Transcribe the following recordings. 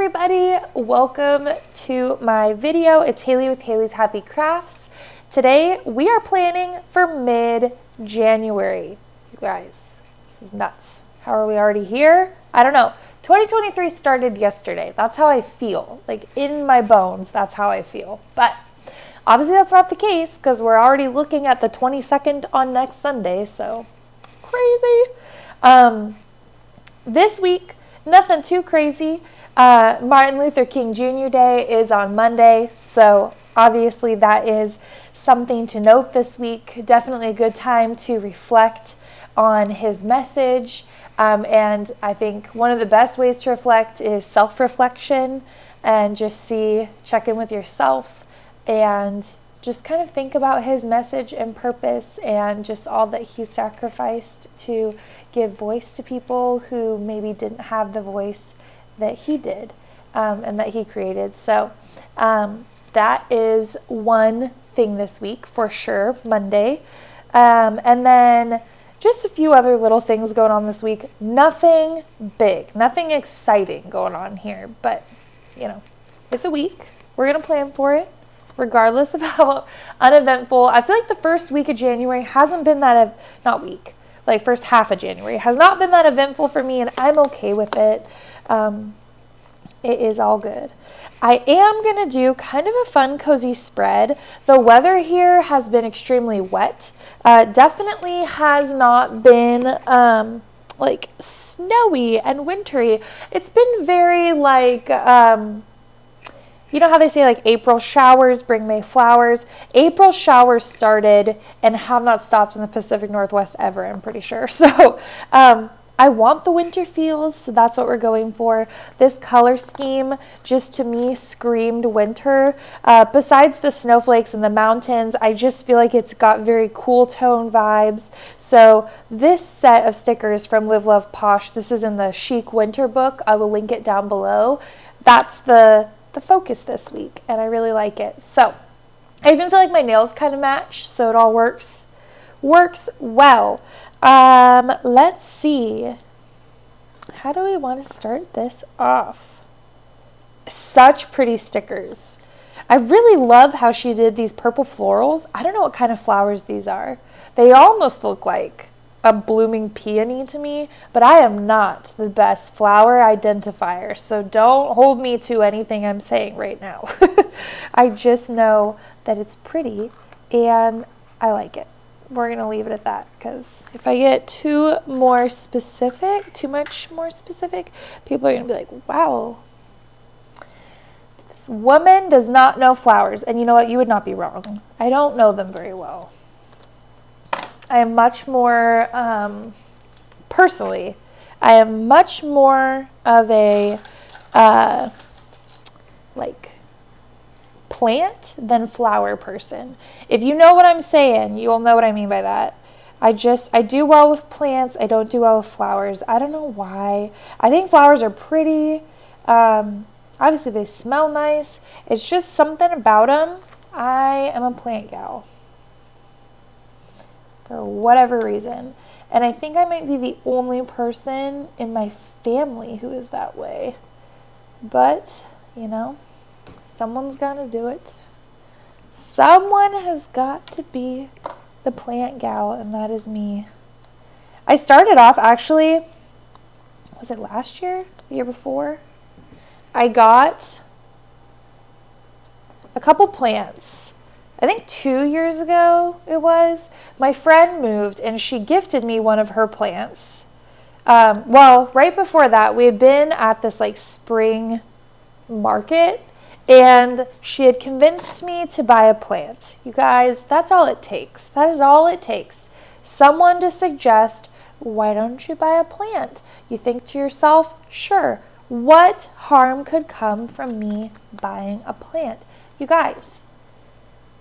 everybody, welcome to my video. It's Haley with Haley's Happy Crafts. Today we are planning for mid-January. You guys, this is nuts. How are we already here? I don't know. 2023 started yesterday. That's how I feel. Like in my bones, that's how I feel. But obviously that's not the case because we're already looking at the 22nd on next Sunday, so crazy. This week, nothing too crazy. Martin Luther King Jr. Day is on Monday, so obviously that is something to note this week. Definitely a good time to reflect on his message, and I think one of the best ways to reflect is self-reflection and just check in with yourself and just kind of think about his message and purpose and just all that he sacrificed to give voice to people who maybe didn't have the voice that he did and that he created. So that is one thing this week for sure, Monday. And then just a few other little things going on this week. Nothing big, nothing exciting going on here, but you know, it's a week. We're going to plan for it regardless of how uneventful. I feel like the first week of January hasn't been first half of January has not been that eventful for me, and I'm okay with it. It is all good. I am going to do kind of a fun, cozy spread. The weather here has been extremely wet. Definitely has not been like snowy and wintry. It's been very like, you know how they say like April showers bring May flowers? April showers started and have not stopped in the Pacific Northwest ever, I'm pretty sure. So I want the winter feels, so that's what we're going for. This color scheme just to me screamed winter. Besides the snowflakes and the mountains, I just feel like it's got very cool tone vibes. So this set of stickers from Live Love Posh, this is in the Chic winter book. I will link it down below. That's the focus this week, and I really like it. So I even feel like my nails kind of match, so it all works well. Let's see. How do we want to start this off? Such pretty stickers. I really love how she did these purple florals. I don't know what kind of flowers these are. They almost look like a blooming peony to me, but I am not the best flower identifier, so don't hold me to anything I'm saying right now. I just know that it's pretty and I like it. We're going to leave it at that, because if I get too much more specific, people are going to be like, wow, this woman does not know flowers. And you know what? You would not be wrong. I don't know them very well. I am much more, personally, I am much more of a, plant than flower person. If you know what I'm saying, you'll know what I mean by that. I do well with plants. I don't do well with flowers. I don't know why. I think flowers are pretty. Obviously, they smell nice. It's just something about them. I am a plant gal, for whatever reason. And I think I might be the only person in my family who is that way. But, you know, someone's got to do it. Someone has got to be the plant gal, and that is me. I started off, actually, was it last year? The year before? I got a couple plants. I think 2 years ago it was. My friend moved and she gifted me one of her plants. Well, right before that, we had been at this like spring market and she had convinced me to buy a plant. You guys, that's all it takes. That is all it takes. Someone to suggest, why don't you buy a plant? You think to yourself, sure, what harm could come from me buying a plant? You guys,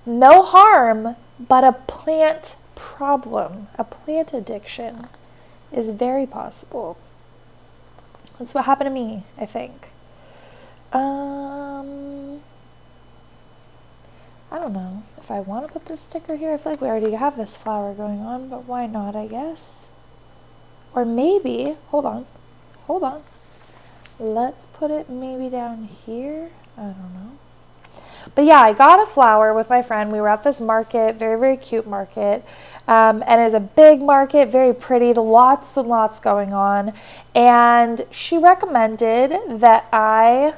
no harm, but a plant problem, a plant addiction is very possible. That's what happened to me, I think. I don't know if I want to put this sticker here. I feel like we already have this flower going on, but why not, I guess? Or maybe, hold on. let's put it maybe down here. I don't know. But yeah, I got a flower with my friend. We were at this market, very, very cute market. And it's a big market, very pretty, lots and lots going on. And she recommended that I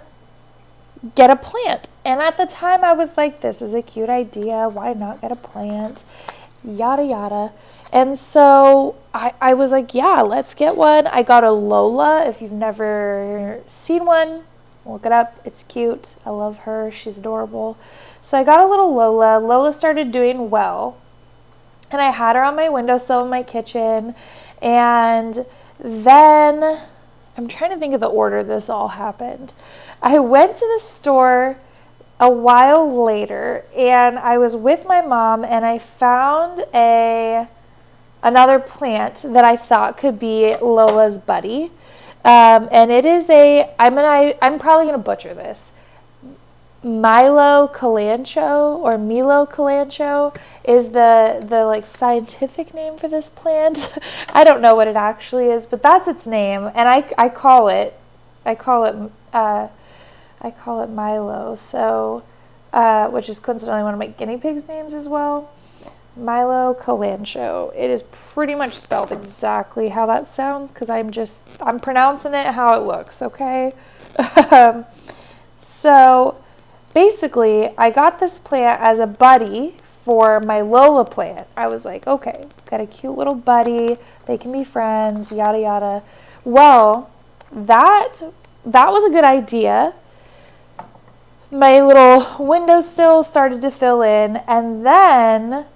get a plant. And at the time I was like, this is a cute idea. Why not get a plant? Yada, yada. And so I was like, yeah, let's get one. I got a Lola. If you've never seen one, look it up. It's cute. I love her. She's adorable. So I got a little Lola. Lola started doing well. And I had her on my windowsill in my kitchen. And then, I'm trying to think of the order this all happened. I went to the store a while later, and I was with my mom, and I found another plant that I thought could be Lola's buddy. And it is I'm probably going to butcher this. Milo Calancho is the like scientific name for this plant. I don't know what it actually is, but that's its name, and I call it Milo. So, which is coincidentally one of my guinea pigs' names as well. Milo Calancho. It is pretty much spelled exactly how that sounds because I'm pronouncing it how it looks. Okay, so. Basically, I got this plant as a buddy for my Lola plant. I was like, okay, got a cute little buddy. They can be friends, yada, yada. Well, that was a good idea. My little windowsill started to fill in, and then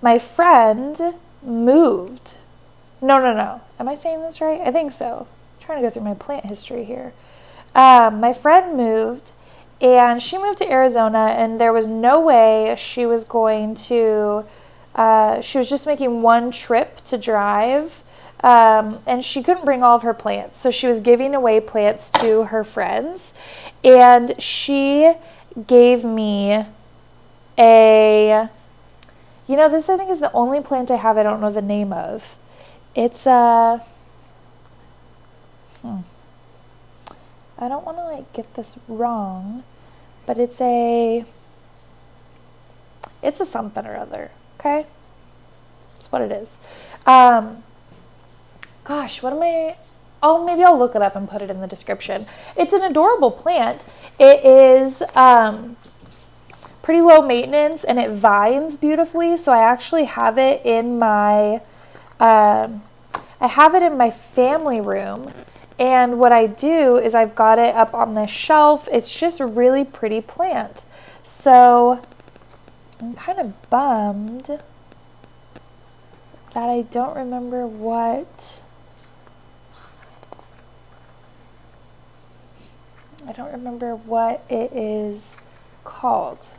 my friend moved. No. Am I saying this right? I think so. I'm trying to go through my plant history here. My friend moved. And she moved to Arizona, and there was no way she was going to, she was just making one trip to drive, and she couldn't bring all of her plants. So she was giving away plants to her friends, and she gave me this I think is the only plant I have I don't know the name of. It's I don't want to get this wrong, but it's a something or other. Okay, that's what it is. Gosh, what am I? Oh, maybe I'll look it up and put it in the description. It's an adorable plant. It is pretty low maintenance, and it vines beautifully. So I actually have it in my family room. And what I do is I've got it up on this shelf. It's just a really pretty plant. So I'm kind of bummed that I don't remember what it is called.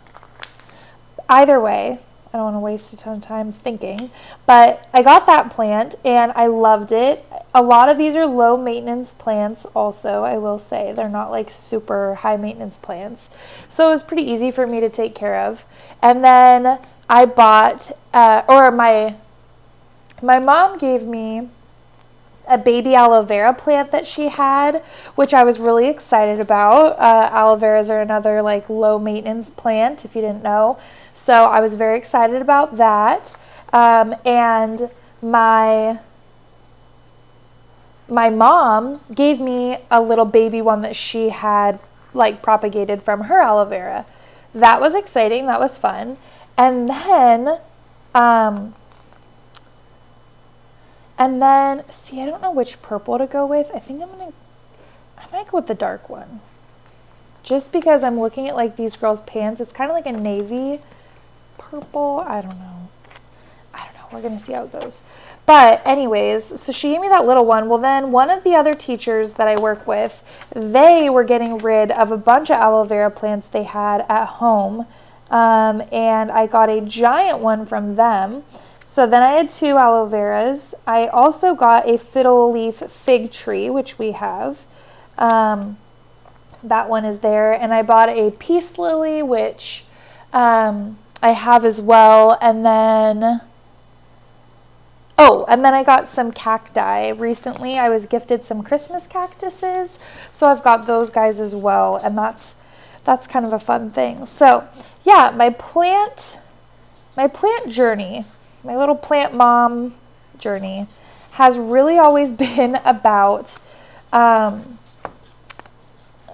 Either way, I don't want to waste a ton of time thinking, but I got that plant and I loved it. A lot of these are low maintenance plants also, I will say. They're not like super high maintenance plants. So it was pretty easy for me to take care of. And then I bought, my mom gave me a baby aloe vera plant that she had, which I was really excited about. Aloe veras are another like low maintenance plant, if you didn't know. So I was very excited about that. And my mom gave me a little baby one that she had like propagated from her aloe vera. That was exciting. That was fun. And then, see, I don't know which purple to go with. I think I might go with the dark one. Just because I'm looking at like these girls' pants. It's kind of like a navy purple. I don't know. We're going to see how it goes. But anyways, so she gave me that little one. Well, then one of the other teachers that I work with, they were getting rid of a bunch of aloe vera plants they had at home. And I got a giant one from them. So then I had 2 aloe veras. I also got a fiddle leaf fig tree, which we have. That one is there. And I bought a peace lily, which I have as well. And then Oh, and then I got some cacti. Recently, I was gifted some Christmas cactuses, so I've got those guys as well, and that's kind of a fun thing. So, yeah, my plant journey, my little plant mom journey has really always been about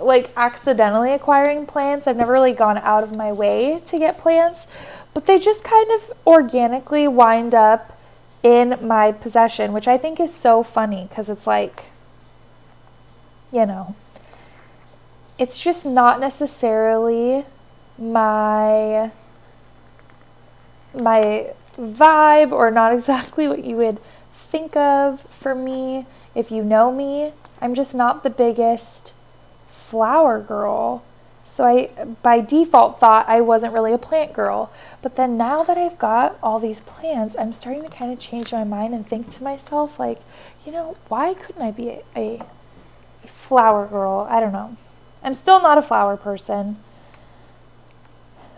like accidentally acquiring plants. I've never really gone out of my way to get plants, but they just kind of organically wind up in my possession, which I think is so funny because it's like, you know, it's just not necessarily my vibe, or not exactly what you would think of for me. If you know me, I'm just not the biggest flower girl. So I, by default, thought I wasn't really a plant girl. But then now that I've got all these plants, I'm starting to kind of change my mind and think to myself, like, you know, why couldn't I be a flower girl? I don't know. I'm still not a flower person,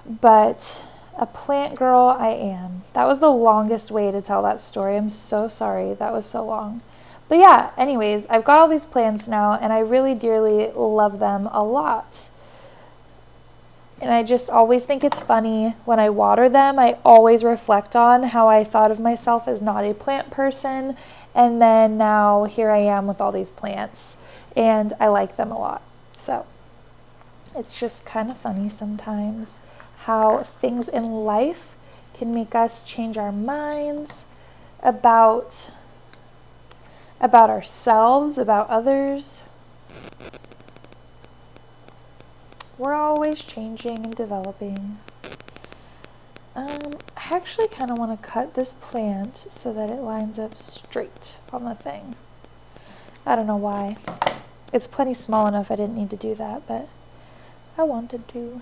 but a plant girl I am. That was the longest way to tell that story. I'm so sorry. That was so long. But yeah, anyways, I've got all these plants now, and I really dearly love them a lot. And I just always think it's funny when I water them. I always reflect on how I thought of myself as not a plant person, and then now here I am with all these plants, and I like them a lot. So it's just kind of funny sometimes how things in life can make us change our minds about ourselves, about others. We're always changing and developing. I actually kind of want to cut this plant so that it lines up straight on the thing. I don't know why. It's plenty small enough I didn't need to do that, but I wanted to.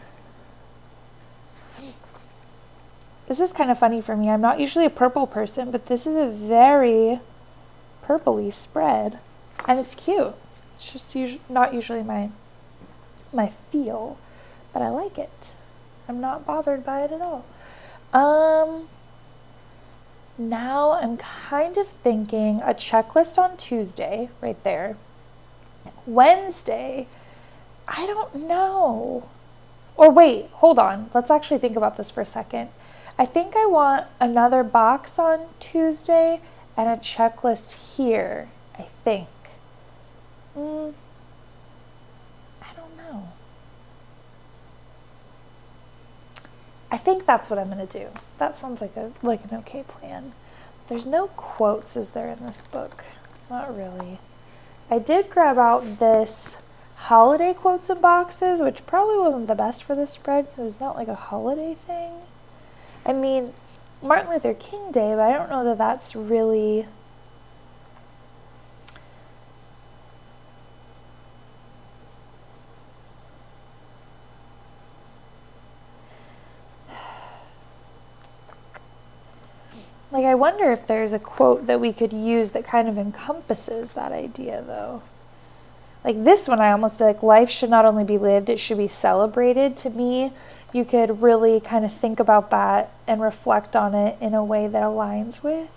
This is kind of funny for me. I'm not usually a purple person, but this is a very purpley spread, and it's cute. It's just not usually my feel, but I like it. I'm not bothered by it at all. Now I'm kind of thinking a checklist on Tuesday, right there. Wednesday, I don't know. Or wait, hold on. Let's actually think about this for a second. I think I want another box on Tuesday and a checklist here, I think. I don't know. I think that's what I'm going to do. That sounds like an okay plan. There's no quotes, is there, in this book? Not really. I did grab out this holiday quotes and boxes, which probably wasn't the best for this spread because it's not like a holiday thing. I mean, Martin Luther King Day, but I don't know that that's really... Like, I wonder if there's a quote that we could use that kind of encompasses that idea, though. Like this one, I almost feel like life should not only be lived, it should be celebrated. To me, you could really kind of think about that and reflect on it in a way that aligns with.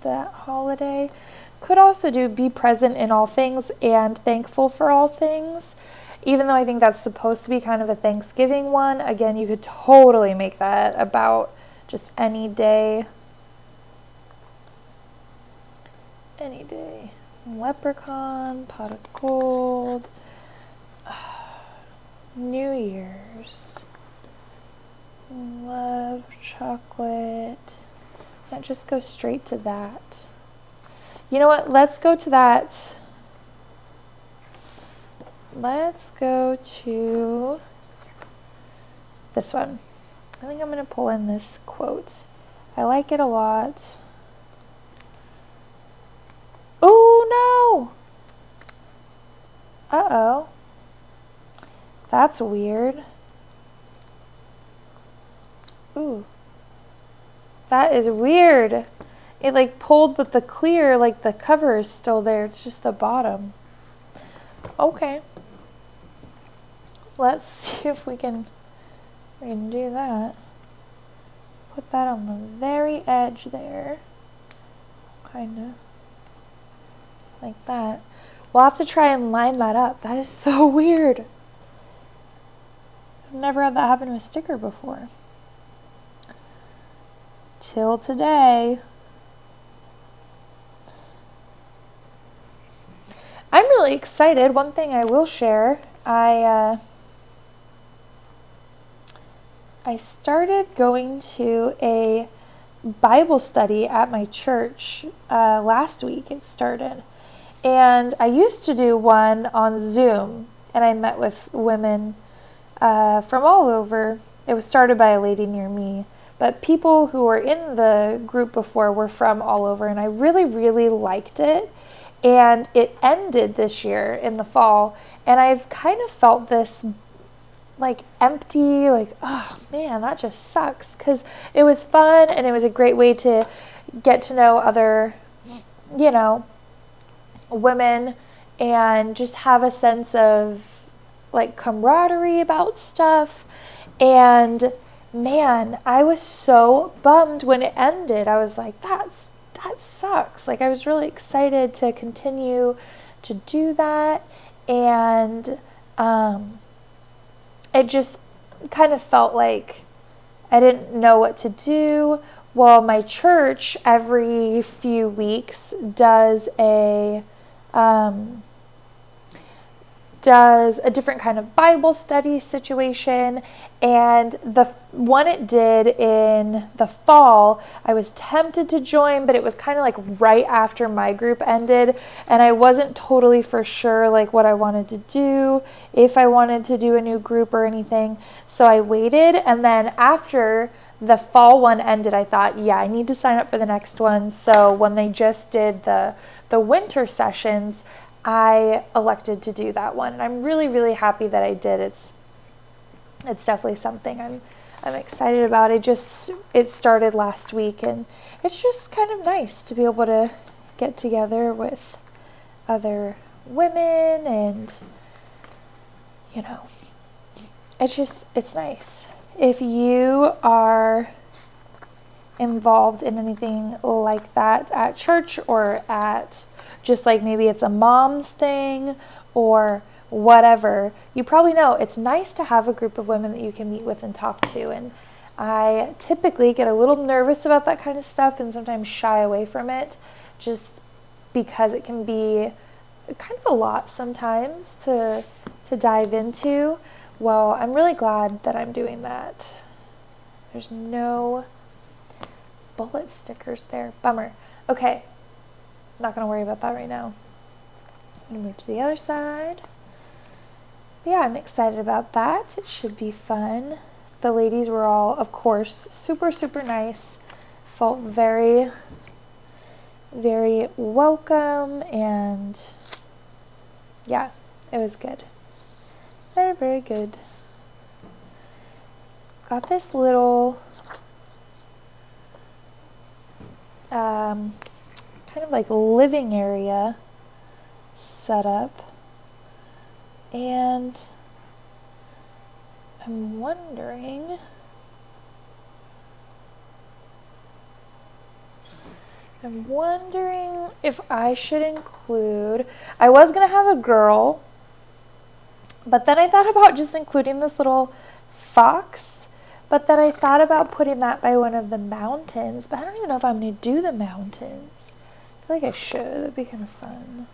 That holiday. Could also do be present in all things and thankful for all things. Even though I think that's supposed to be kind of a Thanksgiving one, again, you could totally make that about just any day. Any day. Leprechaun, pot of gold, New Year's, love, chocolate. Can't just go straight to that. You know what? Let's go to that. Let's go to this one. I think I'm going to pull in this quote. I like it a lot. Oh no! Uh-oh. That's weird. Ooh. That is weird. It like pulled, but the clear, like the cover is still there. It's just the bottom. Okay. Let's see if we can We can do that. Put that on the very edge there. Kind of like that. We'll have to try and line that up. That is so weird. I've never had that happen to a sticker before. Till today. I'm really excited. One thing I will share, I started going to a Bible study at my church last week. It started. And I used to do one on Zoom, and I met with women from all over. It was started by a lady near me, but people who were in the group before were from all over, and I really, really liked it. And it ended this year in the fall, and I've kind of felt this like empty, like, oh man, that just sucks, because it was fun and it was a great way to get to know other, women and just have a sense of like camaraderie about stuff. And man, I was so bummed when it ended. I was like, that sucks. Like, I was really excited to continue to do that, and it just kind of felt like I didn't know what to do. Well, my church every few weeks does a different kind of Bible study situation, and the one it did in the fall, I was tempted to join, but it was kind of like right after my group ended, and I wasn't totally for sure like what I wanted to do, if I wanted to do a new group or anything. So I waited, and then after the fall one ended, I thought, yeah, I need to sign up for the next one. So when they just did the winter sessions, I elected to do that one, and I'm really, really happy that I did. It's definitely something I'm excited about. It started last week, and it's just kind of nice to be able to get together with other women, and it's nice. If you are involved in anything like that at church, or at just like maybe it's a mom's thing or whatever, you probably know it's nice to have a group of women that you can meet with and talk to. And I typically get a little nervous about that kind of stuff and sometimes shy away from it, just because it can be kind of a lot sometimes to dive into. Well, I'm really glad that I'm doing that. There's no bullet stickers there. Bummer. Okay. Not going to worry about that right now. I'm going to move to the other side. But yeah, I'm excited about that. It should be fun. The ladies were all, of course, super, super nice. Felt very, very welcome, and yeah, it was good. Very, very good. Got this little kind of like living area set up, and I'm wondering if I should include, I was going to have a girl, but then I thought about just including this little fox, but then I thought about putting that by one of the mountains, but I don't even know if I'm going to do the mountains. I feel like I should. That'd be kind of fun.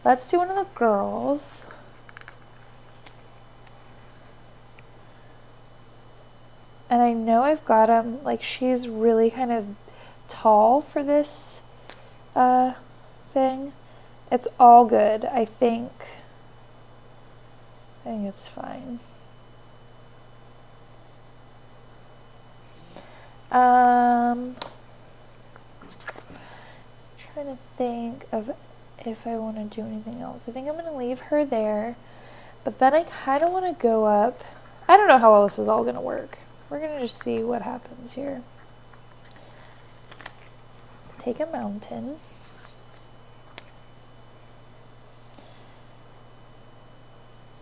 Let's do one of the girls. And I know I've got them, like, she's really kind of tall for this thing. It's all good. I think it's fine. Trying to think of if I want to do anything else. I think I'm going to leave her there, but then I kind of want to go up. I don't know how well this is all going to work. We're going to just see what happens here. Take a mountain.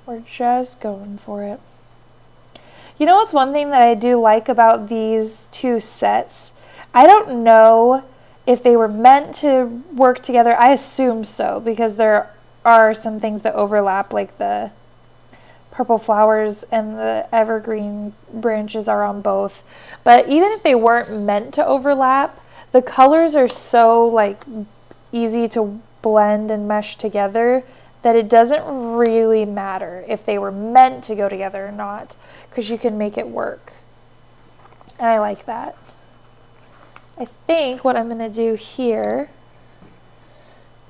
We're just going for it. You know what's one thing that I do like about these two sets? I don't know if they were meant to work together. I assume so, because there are some things that overlap, like the purple flowers and the evergreen branches are on both. But even if they weren't meant to overlap, the colors are so like easy to blend and mesh together that it doesn't really matter if they were meant to go together or not, because you can make it work. And I like that. I think what I'm going to do here,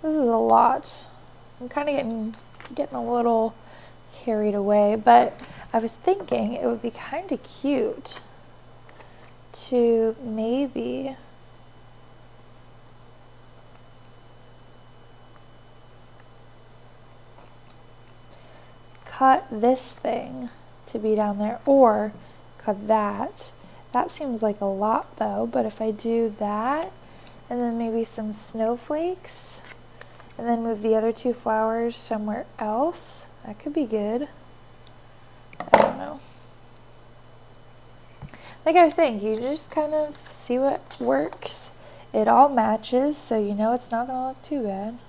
this is a lot. I'm kind of getting a little carried away, but I was thinking it would be kind of cute to maybe cut this thing to be down there, or cut that. That seems like a lot though, but if I do that, and then maybe some snowflakes, and then move the other two flowers somewhere else, that could be good. I don't know. Like I was saying, you just kind of see what works. It all matches, so you know it's not going to look too bad.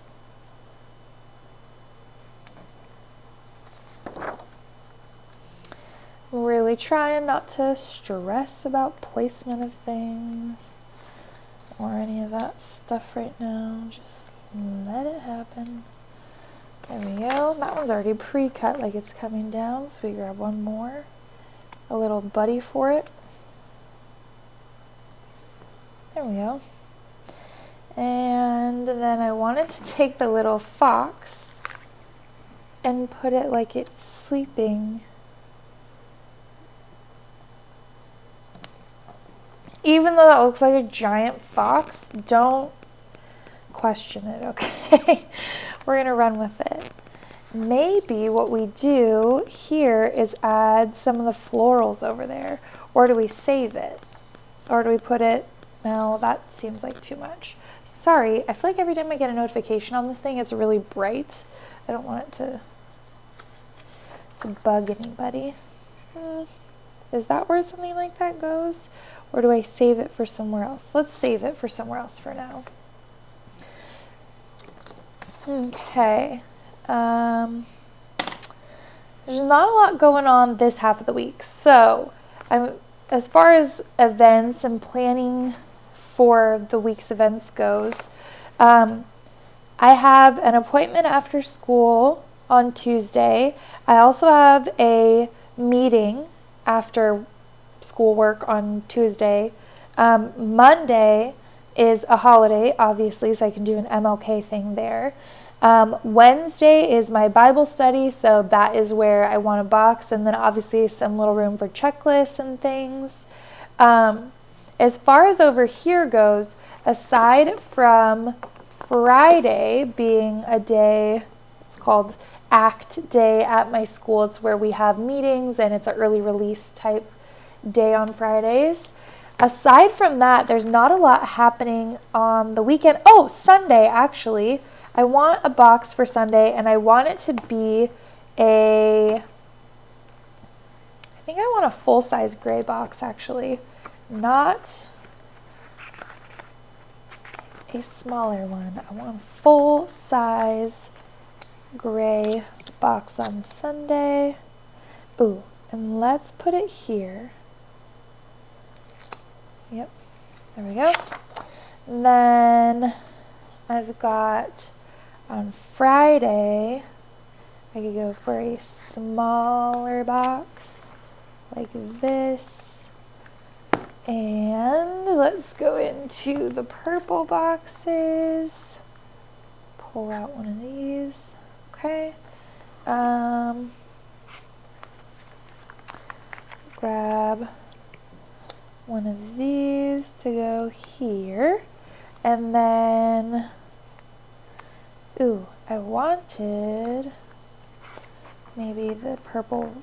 Really trying not to stress about placement of things or any of that stuff right now. Just let it happen. There we go. That one's already pre-cut, like it's coming down, so we grab one more, a little buddy for it. There we go. And then I wanted to take the little fox and put it like it's sleeping. Even though that looks like a giant fox, don't question it, okay? We're going to run with it. Maybe what we do here is add some of the florals over there. Or do we save it? Or do we put it... No, that seems like too much. Sorry, I feel like every time I get a notification on this thing, it's really bright. I don't want it to bug anybody. Is that where something like that goes? Or do I save it for somewhere else? Let's save it for somewhere else for now. Okay. There's not a lot going on this half of the week. So, as far as events and planning for the week's events goes, I have an appointment after school on Tuesday. I also have a meeting after schoolwork on Tuesday. Monday is a holiday, obviously, so I can do an MLK thing there. Wednesday is my Bible study, so that is where I want a box, and then obviously some little room for checklists and things. As far as over here goes, aside from Friday being a day, it's called ACT Day at my school. It's where we have meetings and it's an early release type day on Fridays. Aside from that, there's not a lot happening on the weekend. Oh, Sunday, actually. I want a box for Sunday, and I want it to be I think I want a full-size gray box, actually. Not a smaller one. I want a full-size gray box on Sunday. Ooh, and let's put it here. Yep, there we go. And then I've got on Friday, I could go for a smaller box like this. And let's go into the purple boxes. Pull out one of these. Okay. Grab one of these to go here. And then, ooh, I wanted maybe the purple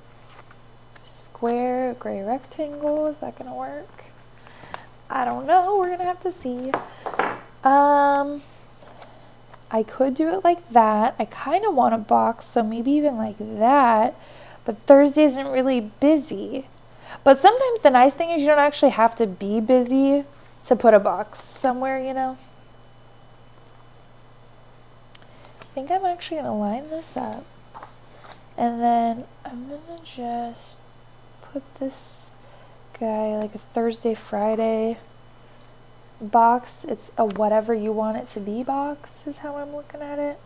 square, gray rectangle. Is that going to work? I don't know. We're going to have to see. I could do it like that. I kind of want a box, so maybe even like that. But Thursday isn't really busy. But sometimes the nice thing is you don't actually have to be busy to put a box somewhere, you know. I think I'm actually going to line this up. And then I'm going to just put this guy like a Thursday, Friday box. It's a whatever you want it to be box is how I'm looking at it.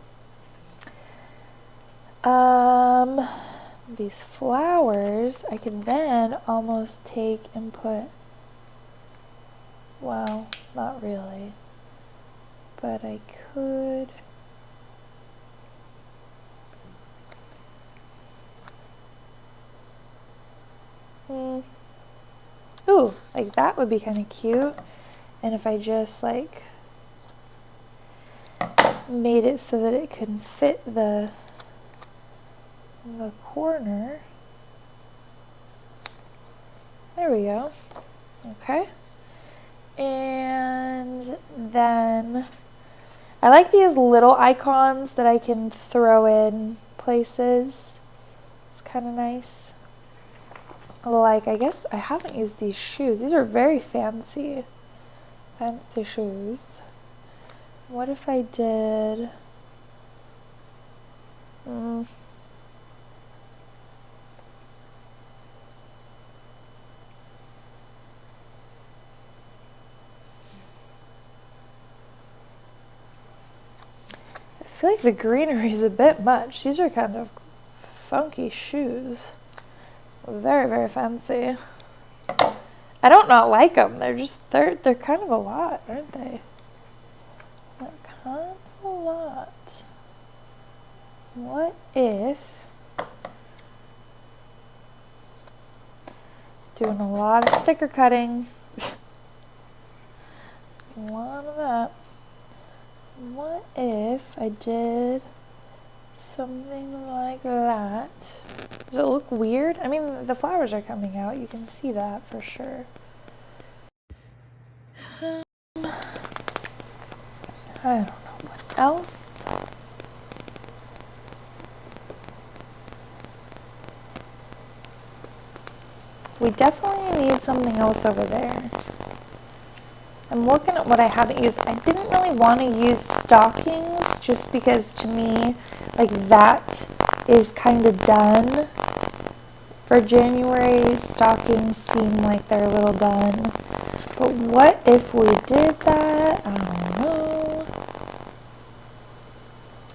These flowers I can then almost take and put, well, not really, but I could. Ooh, like that would be kind of cute. And if I just like made it so that it can fit the corner. There we go. Okay. And then I like these little icons that I can throw in places. It's kind of nice. Like, I guess I haven't used these shoes. These are very fancy shoes. What if I did, I feel like the greenery is a bit much. These are kind of funky shoes. Very, very fancy. I don't not like them. They're kind of a lot, aren't they? They're kind of a lot. What if, doing a lot of sticker cutting, a lot of that. What if I did something like that? Does it look weird? I mean, the flowers are coming out. You can see that for sure. I don't know what else. We definitely need something else over there. I'm looking at what I haven't used. I didn't really want to use stockings just because to me, like that is kind of done. For January, stockings seem like they're a little done. But what if we did that?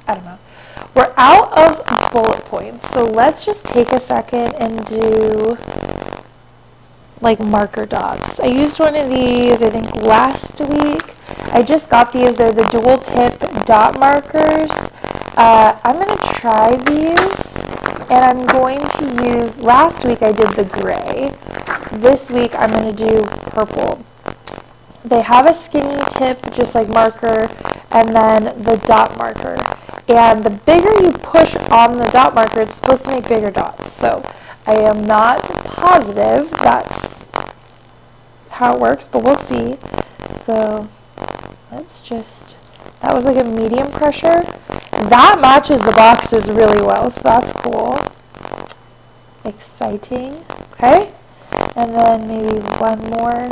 I don't know. We're out of bullet points, so let's just take a second and do like marker dots. I used one of these, I think, last week. I just got these. They're the dual tip dot markers. I'm going to try these, and I'm going to use, last week I did the gray. This week I'm going to do purple. They have a skinny tip, just like marker, and then the dot marker. And the bigger you push on the dot marker, it's supposed to make bigger dots. So I am not positive that's how it works, but we'll see. So let's just, that was like a medium pressure. That matches the boxes really well, so that's cool. Exciting. Okay. And then maybe one more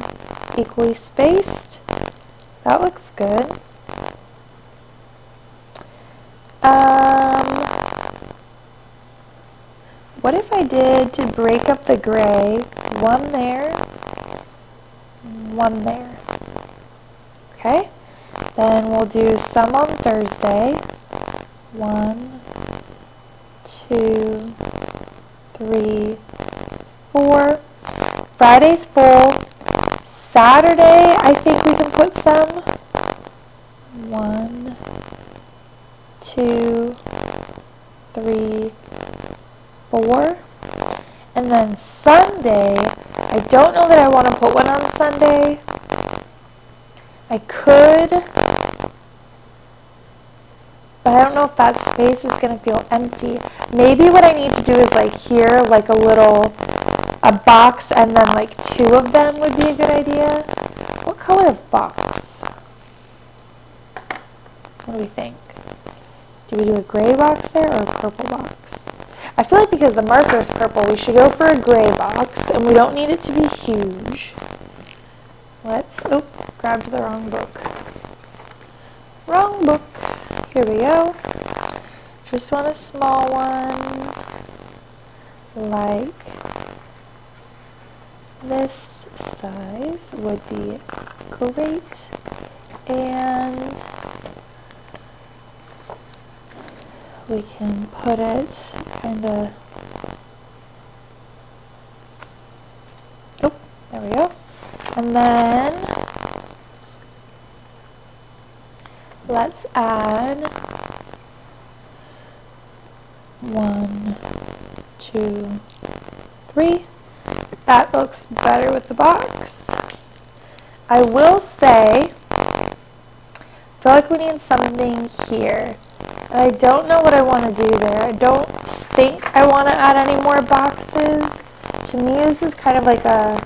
equally spaced. That looks good. What if I did, to break up the gray, one there, one there. Okay? Then we'll do some on Thursday. 1, 2, 3, 4. Friday's full. Saturday, I think we can put some. 1, 2, 3, 4. And then Sunday, I don't know that I want to put one on Sunday. I could, but I don't know if that space is going to feel empty. Maybe what I need to do is like here, like a box, and then like 2 of them would be a good idea. What color of box? What do we think? Do we do a gray box there or a purple box? I feel like because the marker is purple, we should go for a gray box, and we don't need it to be huge. Grabbed the wrong book. Wrong book. Here we go. Just want a small one, like this size would be great. And we can put it kind of, there we go. And then let's add 1, 2, 3. That looks better with the box. I will say, I feel like we need something here. And I don't know what I want to do there. I don't think I want to add any more boxes. To me, this is kind of like a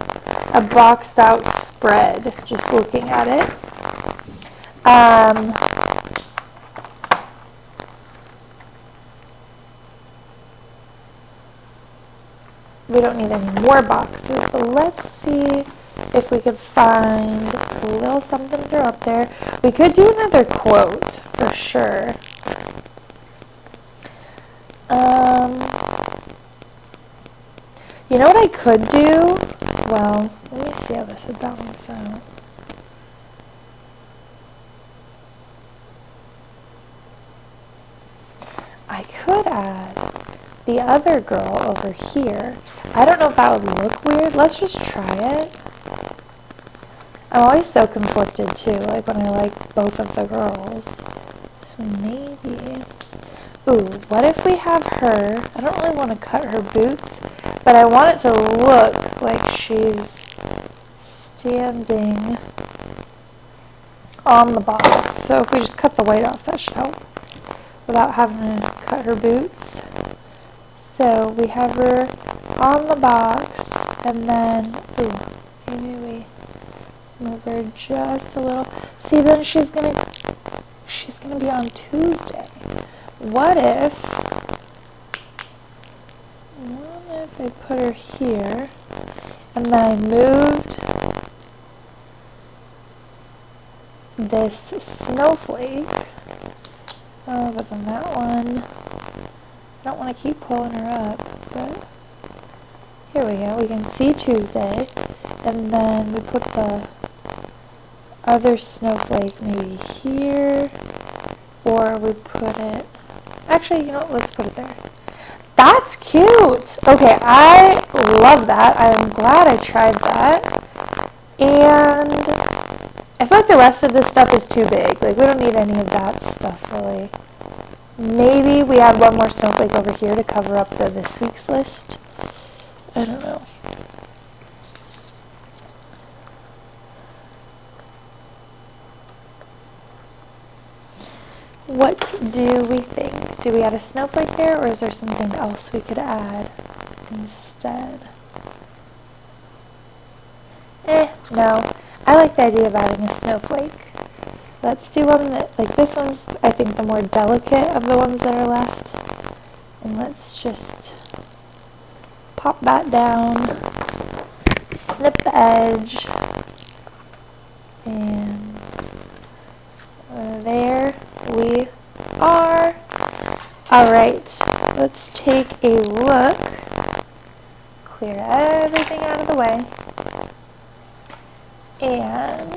boxed out spread, just looking at it. We don't need any more boxes, but let's see if we could find a little something to throw up there. We could do another quote for sure. You know what I could do? Well, let me see how this would balance out. I could add the other girl over here. I don't know if that would look weird. Let's just try it. I'm always so conflicted too, like when I like both of the girls. So maybe. Ooh, what if we have her? I don't really want to cut her boots, but I want it to look like she's standing on the box. So if we just cut the white off, that should help without having to cut her boots. So we have her on the box, and then, maybe we move her just a little. See, then she's gonna be on Tuesday. What if I put her here, and then I moved this snowflake over than that one. I don't want to keep pulling her up, but here we go. We can see Tuesday, and then we put the other snowflake maybe here, or we put it, actually, you know what, let's put it there. That's cute! Okay, I love that. I'm glad I tried that. And I feel like the rest of this stuff is too big. Like, we don't need any of that stuff, really. Maybe we add one more snowflake over here to cover up this week's list. I don't know. What do we think? Do we add a snowflake there, or is there something else we could add instead? No. I like the idea of adding a snowflake. Let's do one that, like this one's, I think, the more delicate of the ones that are left. And let's just pop that down, snip the edge, and there we are. Alright, let's take a look, clear everything out of the way, and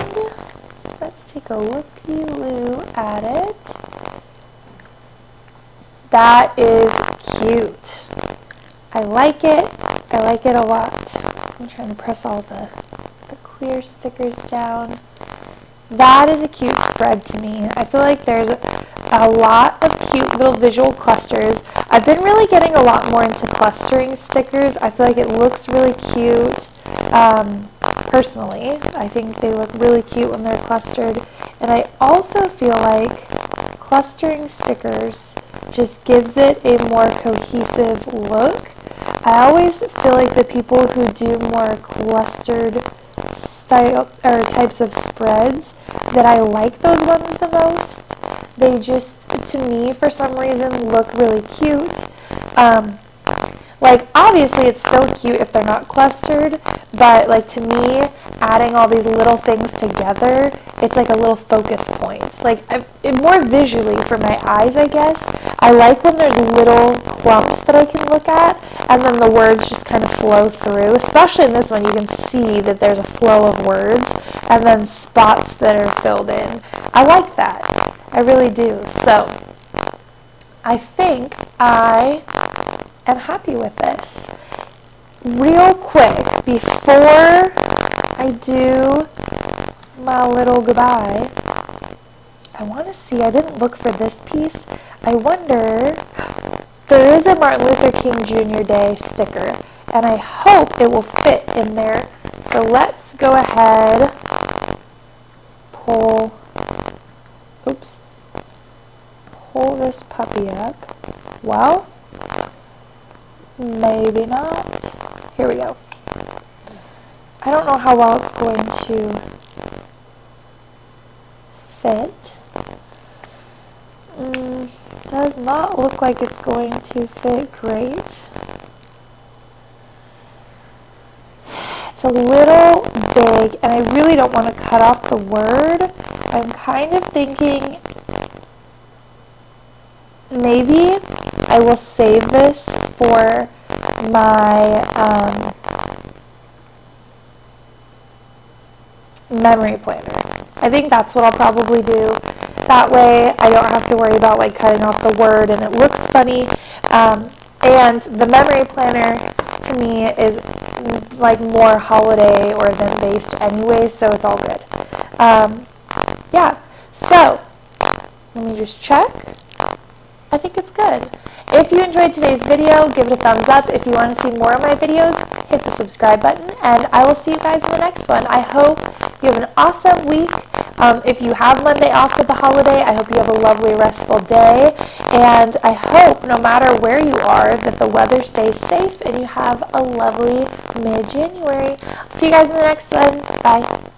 let's take a looky-loo at it. That is cute. I like it. I like it a lot. I'm trying to press all the clear stickers down. That is a cute spread to me. I feel like there's a lot of cute little visual clusters. I've been really getting a lot more into clustering stickers. I feel like it looks really cute. Personally, I think they look really cute when they're clustered. And I also feel like clustering stickers just gives it a more cohesive look. I always feel like the people who do more clustered style or types of spreads, that I like those ones the most. They just, to me, for some reason, look really cute. Like, obviously it's still cute if they're not clustered, but like to me, adding all these little things together, it's like a little focus point. Like, more visually for my eyes, I guess, I like when there's little clumps that I can look at, and then the words just kind of flow through. Especially in this one, you can see that there's a flow of words, and then spots that are filled in. I like that. I really do. So, I think I am happy with this. Real quick, before I do my little goodbye, I want to see, I didn't look for this piece. I wonder, there is a Martin Luther King Jr. Day sticker, and I hope it will fit in there. So let's go ahead, pull this puppy up. Well, maybe not. Here we go. I don't know how well it's going to fit. Does not look like it's going to fit great. It's a little big, and I really don't want to cut off the word. I'm kind of thinking maybe I will save this for my memory planner. I think that's what I'll probably do. That way I don't have to worry about like cutting off the word and it looks funny. And the memory planner to me is like more holiday or event based anyway, so it's all good. Yeah, so let me just check. I think it's good. If you enjoyed today's video, give it a thumbs up. If you want to see more of my videos, hit the subscribe button, and I will see you guys in the next one. I hope you have an awesome week. If you have Monday off for the holiday, I hope you have a lovely, restful day, and I hope no matter where you are that the weather stays safe and you have a lovely mid-January. See you guys in the next one. Bye.